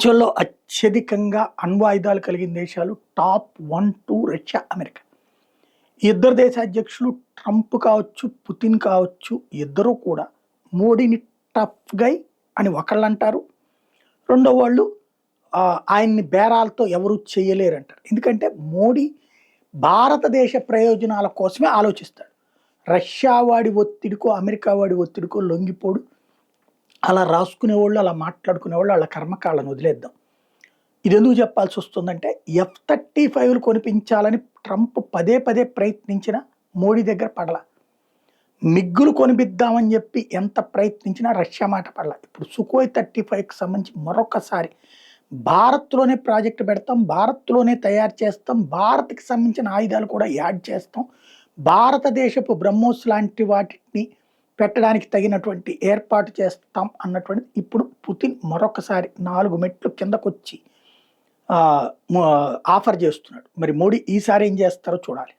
ప్రపంచంలో అత్యధికంగా అణ్వాయుధాలు కలిగిన దేశాలు టాప్ 1, 2 రష్యా, అమెరికా. ఈ ఇద్దరు దేశ అధ్యక్షులు ట్రంప్ కావచ్చు, పుతిన్ కావచ్చు, ఇద్దరూ కూడా మోడీని టఫ్ గై అని ఒకళ్ళంటారు. రెండో వాళ్ళు ఆయన్ని బేరాలతో ఎవరు చేయలేరంటారు. ఎందుకంటే మోడీ భారతదేశ ప్రయోజనాల కోసమే ఆలోచిస్తాడు. రష్యా వాడి ఒత్తిడికో, అమెరికా వాడి ఒత్తిడికో లొంగిపోడు. అలా రాసుకునేవాళ్ళు, అలా మాట్లాడుకునేవాళ్ళు వాళ్ళ కర్మకాళ్ళను వదిలేద్దాం. ఇది ఎందుకు చెప్పాల్సి వస్తుందంటే F-35లు కొనిపించాలని ట్రంప్ పదే పదే ప్రయత్నించిన మోడీ దగ్గర పడల. మిగ్గులు కొనిపిద్దామని చెప్పి ఎంత ప్రయత్నించినా రష్యా మాట పడల. ఇప్పుడు సుఖోయ్ 35కి సంబంధించి మరొకసారి భారత్లోనే ప్రాజెక్టు పెడతాం, భారత్లోనే తయారు చేస్తాం, భారత్కి సంబంధించిన ఆయుధాలు కూడా యాడ్ చేస్తాం, భారతదేశపు బ్రహ్మోస్ లాంటి వాటిని పెట్టడానికి తగినటువంటి ఏర్పాటు చేస్తాం అన్నటువంటిది ఇప్పుడు పుతిన్ మరొకసారి 4 మెట్లు కిందకొచ్చి ఆఫర్ చేస్తున్నాడు. మరి మోడీ ఈసారి ఏం చేస్తారో చూడాలి.